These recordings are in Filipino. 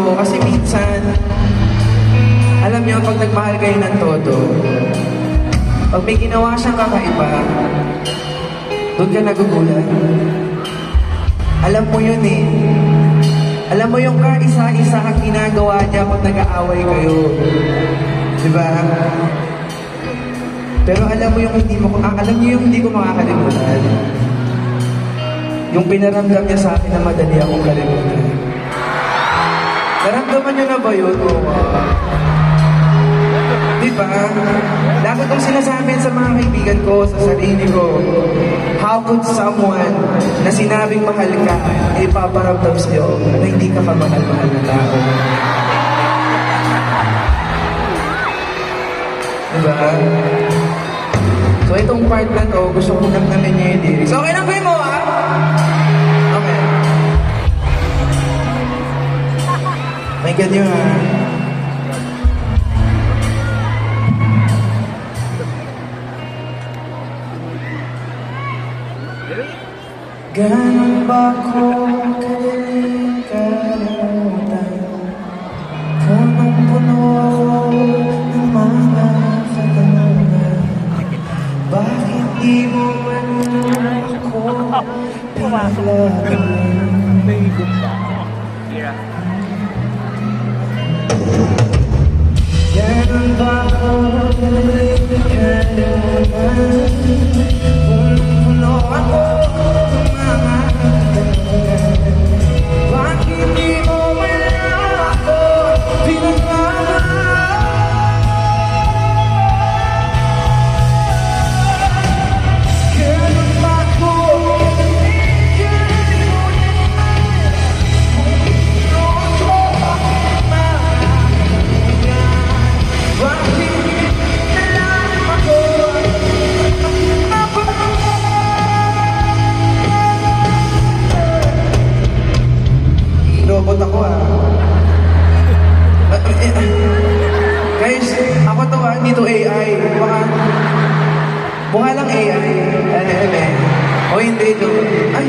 ko kasi minsan, alam niyo, pag nagmahal kayo ng todo, pag may ginawa siyang kakaiba, doon ka nagugulat. Alam mo yun eh. Alam mo yung kaisa-isa ang ginagawa niya pag nag-aaway kayo. Diba? Pero alam mo yung hindi ko makakalimutan. Yung pinaramdam niya sa akin na madali akong kalimutan. Naramdaman niyo na ba yun? Diba? Lagi kong sinasabi sa mga kaibigan ko, sa sarili ko, how could someone na sinabing mahal ka ay ipaparamdam sa'yo na hindi ka kamahal-mahal na tao? Diba? So itong part na to, gusto kong namnamin niya yung lyrics. Okay lang kayo mo, ha? Okay. Thank you, ha? Ganun ba ko kadaling kalimutan? Punong-puno ako ng mga katanungan. Bakit di mo man ako pinaglaban? Ganun ba ko kadaling kalimutan? Punong-puno ako ng mga katanungan. Bakit di mo man ako pinaglaban? Ganun ba ko kadaling kalimutan? Punong-puno ako ng mga katanungan. Bakit di na lang ako robot ako Guys, ako to hindi to AI. Mukha lang AI. O hindi to. Ay,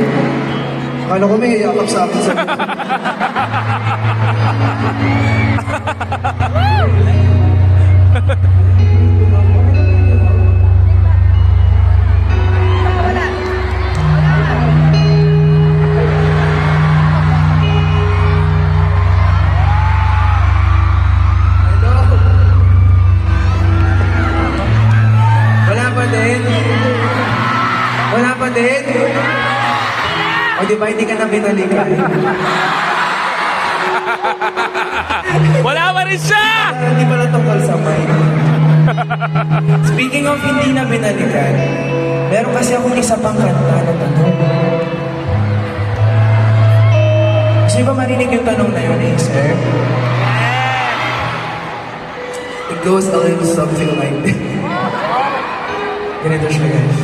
akala ko may yakap sa akin sa Wala pa din? O di ba hindi ka na binalikan? Wala pa rin siya! Hindi pala tungkol sa mic. Speaking of hindi na binalikan, meron kasi akong isa pang kanta na tanong. Gusto niyo ba marinig yung tanong na yun, sir? It goes a little something like this. Ganito siya, guys.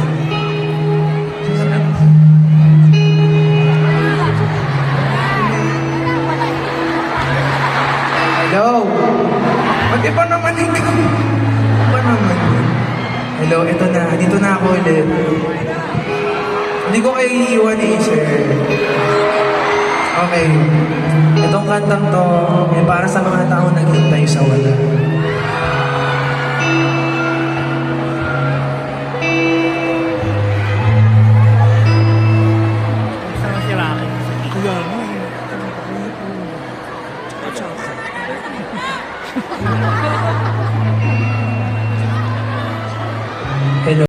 Hello? Ba't iba naman ikaw? Iba naman. Hello, eto na. Dito na ako ulit. Hindi ko kayo iiwan sir. Okay. Itong kantang to, para sa mga taong naghintay sa wala. Kuya mo